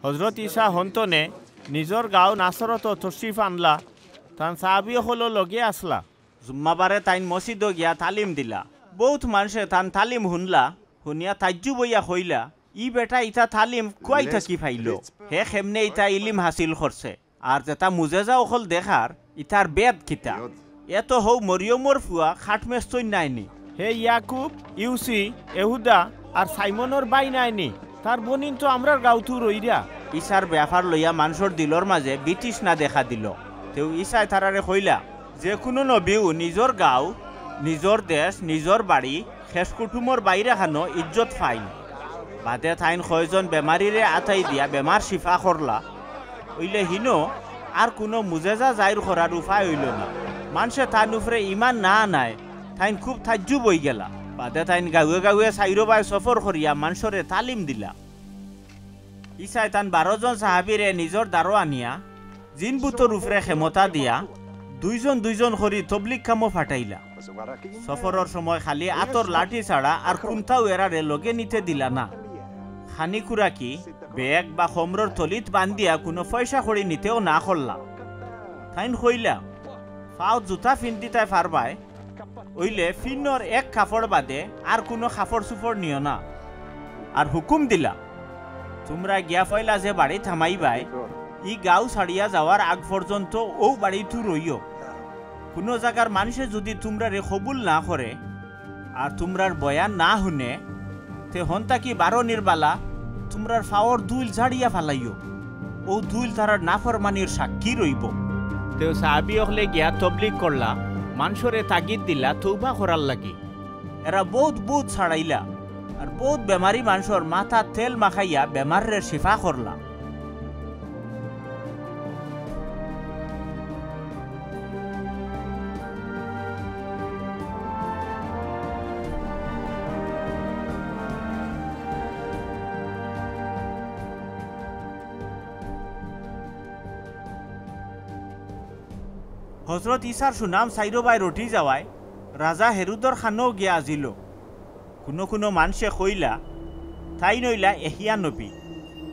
হজরত ঈসা হন্তনে নিজর গাঁও নাসরত তশরিফ আনলা তান সাহাবি হলো লগে আসলা জুম্মাবারে তাইন মসজিদ গিয়া তালিম দিলা বহুত মানুষে তান তালিম শুনলা শুনিয়া তাজ্জু বইয়া হইলা ই বেটা ইটা তালিম কুয়াই থাকি ফাইল হে খেমনে ইটা ইলিম হাসিল করছে আর যেটা মুজেজা অকল দেখার ইটার বেদ কিতা এত হৌ মরিয়মর ফুয়া খাটমেস্তই নাইনি হে ইয়াকুব ইউসি এহুদা আর সাইমনের বাই নাইনি তার বনিন তো আমরার গাঁওতু রইরা ঈশার ব্যাপার লইয়া মানুষের দিলর মাঝে বিতৃষ্ণা দেখা দিল তেও ঈশায় তারারে কইলা যে কোনো নবীও নিজর গাঁও নিজর দেশ নিজর বাড়ি শেষ কুটুমর বাইরে খানো ইজ্জত ফাইন বাদে থাইন কয়জন বেমারিরে আতাই দিয়া বেমার শিফা করলা ওইলে হিনো আর কোনো মুজেজা জাহির করার উপায় হইল না মানুষে তার উপরে ইমান না নাই তাইন খুব তাজ্জু বই গেলা বাদে তাইন গাঁৱে গাঁৱে চাইরবাই সফর করিয়া মানুষরে তালিম দিলা ঈশাই তান 12 জন সাহাবিরে নিজর দ্বারো আনিয়া জিন বুতর উপরে ক্ষমতা দিয়া দুইজন দুইজন করি তবলিগ কামো ফাটাইলা সফরের সময় খালি আতর লাঠি ছাড়া আর কুন্থাও এরারে লগে নিতে দিলা না খানি খুরাকি বেগ বা খমরর তলিত বান্ধিয়া কোনো পয়সা করি নিতেও না করলা তাইন কইলা ফাও জুতা ফিন্দি তাই ফারবায় ওইলে ফিন্নর এক কাপড় বাদে আর কোনো কাপড় চুপড় নিও না আর হুকুম দিলা তোমরা গিয়া ফয়লা যে বাড়ি থামাইবাই ই গাঁও ছাড়িয়া যাওয়ার আগ পর্যন্ত ও বাড়িটু রইও কোনো জায়গার মানুষে যদি তোমরারে কবুল না করে আর তোমরার বয়ান না শুনে তে হন্তা কি 12 নির্বালা তোমরার ফাওয়ার দুইল ঝাড়িয়া ফালাইও ও দুইল তারার নাফরমানির সাক্ষী রইব তেও সাহাবি হলে গিয়া তবলিগ করলা মানুষরে তাগিদ দিলা তৌবা করার লাগি এরা বহুত বহুত ছাড়াইলা আর বহুত বেমারি মানুষের মাথা তেল মাখাইয়া বেমারের শিফা করলা হজরত ঈসার সুনাম সাইরবাই রটি যাওয়ায় রাজা হেরুদর খানও গিয়া আজিল কোনো কোনো মানুষে কইলা তাই নইলা এহিয়া নবী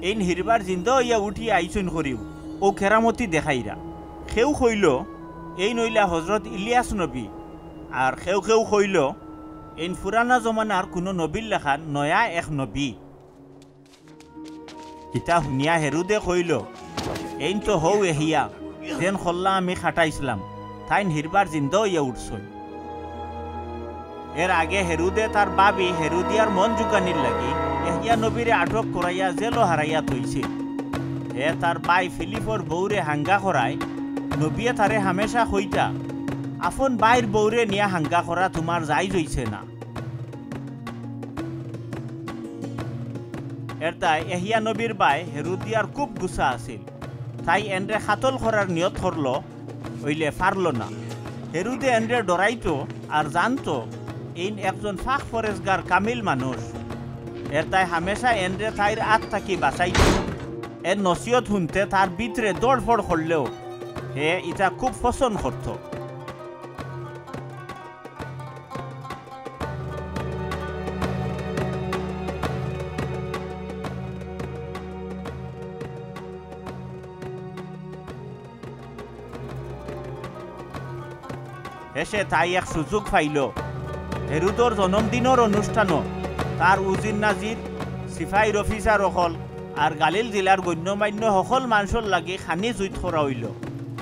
এই হিরবার জিন্দ ইয়া উঠি আইসুন করিও ও খেরামতি দেখাইরা সেও কইল এই নইলা হজরত ইলিয়াস নবী আর সেও সেও কইল এই পুরানা জমানার কোনো নবীর লেখান নয়া এক নবী ইটা শুনিয়া হেরুদে কইল এই তো হৌ এহিয়া যেন খল্লা আমি খাটাইছিলাম তাইন হিরবার জিন্দ ইয়া উঠছই এর আগে হেরুদে তার বাবি হেরুদিয়ার মন জুগানির লাগি এহিয়া নবীরে আটক করাইয়া জেলো হারাইয়া থইছে হে তার বাই ফিলিপর বৌরে হাঙ্গা করায় নবীয়ে তারে হামেশা হইতা আপন বাইর বৌরে নিয়া হাঙ্গা করা তোমার যাই জইছে না এর তাই এহিয়া নবীর বাই হেরুদিয়ার খুব গুছা আছিল তাই এন্ডে খাতল করার নিয়ত করল ওইলে পারল না হেরুদে এন্ডে ডরাইতো আর জানতো এই একজন ফাঁক ফরেজগার কামিল মানুষ এর তাই হামেশা এন্ডে তাইর আত থাকি বাঁচাইতো এর নসিহত শুনতে তার ভিতরে দৌড়ফড় করলেও হে ইটা খুব পছন্দ করত এসে তাই এক সুযোগ পাইল হেরুদর জন্মদিনের অনুষ্ঠানও তার উজির নাজির সিফাইর অফিসার অকল আর গালিল জেলার গণ্যমান্য সকল মানুষের লাগে খানি জুইত করা হইল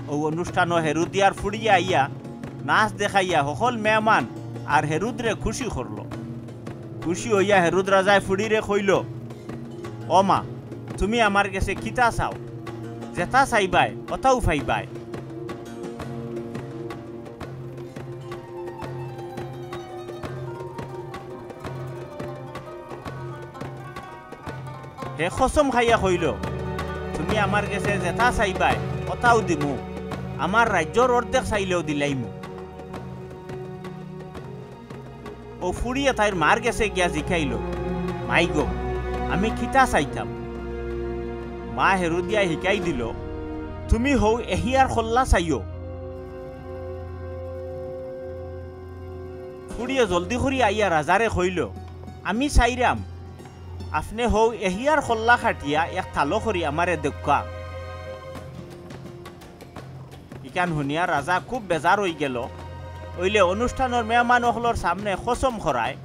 ও অনুষ্ঠানও হেরুদিয়ার ফুড়িয়া আইয়া নাচ দেখাইয়া সকল মেহমান আর হেরুদরে খুশি করল খুশি হইয়া হেরুদ রাজায় ফুড়িরে কইল ও মা তুমি আমার কাছে কিতা চাও যেটা চাইবাই অতাও ফাইবাই হে খসম খাইয়া কইল তুমি আমার কাছে যেটা চাইবাই কথাও দিমু আমার রাজ্যর অর্ধেক চাইলেও দিলাইমু ও ফুড়িয়ে তাইর মার গেছে গিয়া জিখাইল মাই গো আমি খিতা চাইতাম মা হেরুদিয়া শিকাই দিল তুমি হৌ এহিয়ার খল্লা চাইও ফুড়িয়ে জলদি করে আইয়া রাজারে কইল আমি চাইরাম আপনি হৌ এহিয়ার খল্লা খাটিয়া এক থালো করি আমারে দেখা। ইকান শুনিয়া রাজা খুব বেজার হয়ে গেল। ওইলে অনুষ্ঠানের মেহমান হলর সামনে খসম খরায়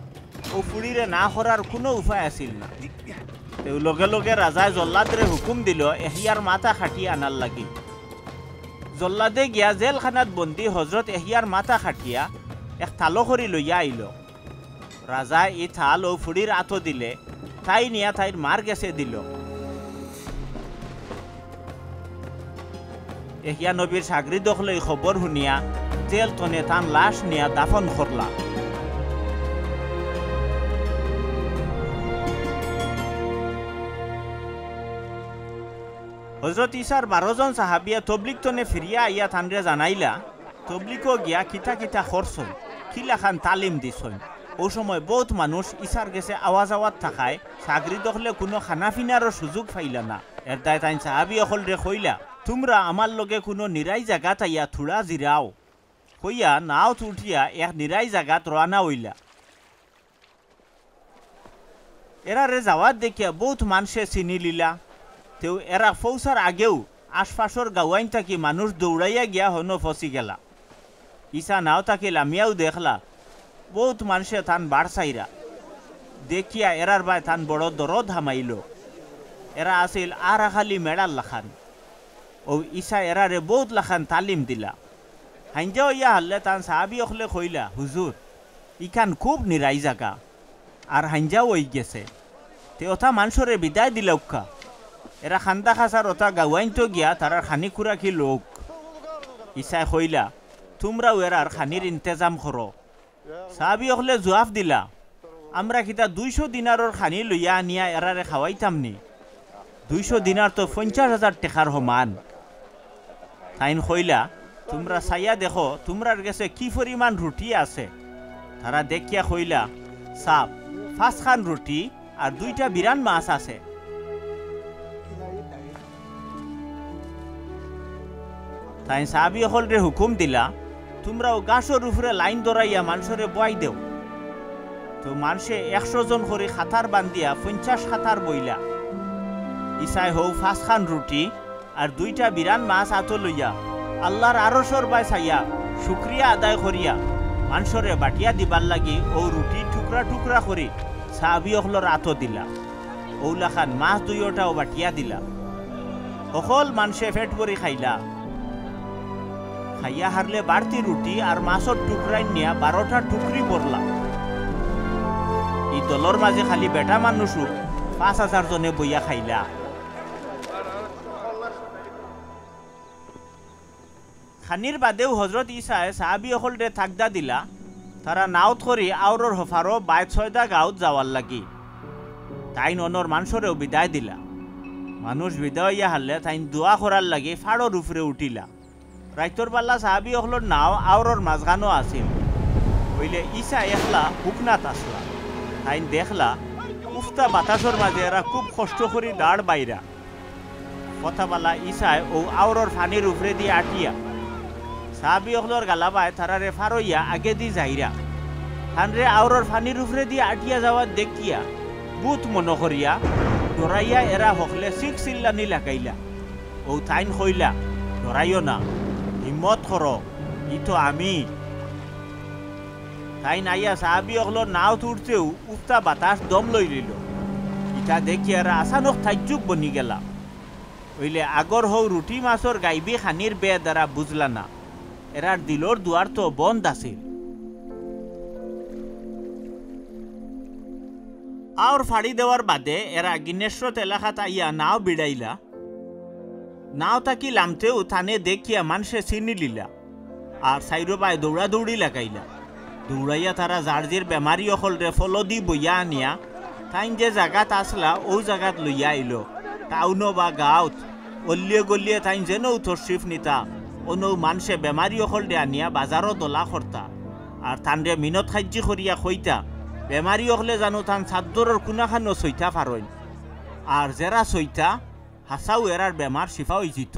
ও ফুড়িরে না করার কোনো উপায় আছিল না। লগে লগে রাজায় জল্লাদরে হুকুম দিল এহিয়ার মাথা খাটিয়ে আনার লাগি। জল্লাদে গিয়া জেলখানাত বন্দি হজরত এহিয়ার মাথা খাটিয়া এক থালো করি লইয়া আইল। রাজা ই থাল ও ফুড়ির আতো দিলে, তাই নিয়া তাইর মার গেছে দিল। এহিয়া নবীর সাগরিদক লই খবর শুনিয়া জেল তনে তান লাশ নিয়া দাফন করলা। হজরত ইসার 12 জন সাহাবিয়া তবলিক তনে ফিরিয়া আইয়া থানরে জানাইলা তবলিকও গিয়া কিতা কিতা করছন, কিলাখান তালিম দিছন। ও সময় বহুত মানুষ ইসার গেছে আওয়াজ আওয়াজ থাকায় সাগরিদ হলে কোনো খানা ফিনারও সুযোগ পাইলা না। এর দায় তাই সাহাবি অকল রে কইলা, তোমরা আমার লগে কোনো নিরাই জায়গা তাইয়া থোড়া জিরাও। কইয়া নাও উঠিয়া এক নিরাই জায়গাত রানা হইলা। এরারে যাওয়াত দেখিয়া বহুত মানুষে চিনি লিলা। তেও এরা ফৌসার আগেও আশপাশর গাওয়াইন থাকি মানুষ দৌড়াইয়া গিয়া হনো ফসি গেলা। ইসা নাও তাকে লামিয়াও দেখলা। বহুত মানুষে তান বাড় চাইরা দেখিয়া এরার বাই তান বড় দরদ হামাইল। এরা আছিল আর খালি মেড়াল লাখান। ও ইসা এরারে বহুত লাখান তালিম দিলা। হাইঞ্জা ইয়া হারলে তান সাহাবি অকলে কইলা, হুজুর ইখান খুব নিরাই জাগা আর হাইঞ্জাও ওই গেছে। তে ওথা মানুষরে বিদায় দিলা উক্কা। এরা খান্দা খাসার ওথা গাওয়াইন তো গিয়া তারার খানি খুরাকি লোক। ইসাই কইলা, তোমরাও এরার খানির ইন্তজাম করো। সাহাবি অকলে জবাব দিলা, আমরা কিতা 200 দিনারর খানি লইয়া আনিয়া এরারে খাওয়াইতামনি? 200 দিনার তো 50,000 টাকার সমান। তাইন কইলা, তোমরা চাইয়া দেখো তোমরার গেছে কি পরিমাণ রুটি আছে। তারা দেখিয়া কইলা, সাপ 5 খান রুটি আর 2টা বিরান মাছ আছে। তাই সাহাবি হলরে হুকুম দিলা, তোমরাও গাছর উপরে লাইন ধরাইয়া মানুষরে বয়াই দেও। তো মানুষে 100 জন করে খাতার বান্ধিয়া 50 খাতার বইলা। ইসাই হৌ 5 খান রুটি আর 2টা বিরান মাছ আতো লইয়া আল্লাহর আরশর বাই চাইয়া শুক্রিয়া আদায় করিয়া মানুষরে বাটিয়া দিবার লাগি ও রুটি টুকরা টুকরা করে সাহাবি হলর আতো দিলা। ওলা খান মাছ 2টাও বাটিয়া দিলা। সকল মানুষে পেট ভরি খাইলা। খাইয়া হারলে বাড়তি রুটি আর মাছর টুকরাই নিয়া 12টা টুকরি পড়লা। এই দলর মাঝে খালি বেটা মানুষও 5,000 জনে বইয়া খাইলা। খানির বাদেও হজরত ইসায় সাহাবি অকলরে থাকদা দিলা। তারা নাওত করি আউরর হফারো 22 গাঁৱত যাওয়ার লাগি। তাই অনর মানুষরেও বিদায় দিলা। মানুষ বিদায় ইয়া হারলে তাই দোয়া করার লাগি ফাড়র উপরে উঠিলা। রাইতর পাল্লা সাহাবি অকলর নাও আউরর মাঝখানো আছিল। হইলে ইসা একলা হুকনাত আসলা। তাই দেখলা উফতা বাতাসর মাঝে এরা খুব কষ্ট করি দাঁড় বাইরা। কথা বলা ইসায় ও আউরর ফানির উপরে দিয়ে আটিয়া সাহাবি অকলর গালাবায় তারারে ফারইয়া আগে দি যাইরা। হানরে আউরর ফানির উপরে দিয়ে আটিয়া যাওয়া দেখিয়া বুত মনে করিয়া ডরাইয়া এরা হকলে চিক চিল্লানি লাগাইলা। ও তাইন কইলা, ডরাইও না, হিম্মত করো, ই তো আমি। তাই নাইয়া সাহাবি অকলর নাও তুরতেও উফতা বাতাস দম লই লিল। ইটা দেখি এরা আচানক তাজ্জুব বনি গেলা। হইলে আগর হৌ রুটি মাছর গাইবি খানির বে দ্বারা বুঝলা না। এরার দিলর দুয়ার তো বন্ধ আছিল। আওর ফাড়ি দেওয়ার বাদে এরা গিনেশ্বর এলাকাত আইয়া নাও বিড়াইলা। নাও তাকি লামতেও থানে দেখিয়া মানুষে চিনি লিলা আর সাইরবাই দৌড়াদৌড়ি লাগাইলা। দৌড়াইয়া তারা জার্জির বেমারি অকলরে ফলো দি বইয়া আনিয়া তাইন যে জায়গাত আসলা ও জায়গাত লইয়া আইল। টাউনো বা গাঁৱত অল্লিয়ে গল্লিয়ে তাইন যেন তশরিফ নিতা অনৌ মানুষে বেমারি অকল দে আনিয়া বাজারও দলা করতা আর তানরে মিনত সাহায্য করিয়া কইতা বেমারি অকলে জানো তান চাদরের কোনাখানো সইতা পারইন আর যারা সইতা হাসাও এরার বেমার শিফা হয়ে যেত।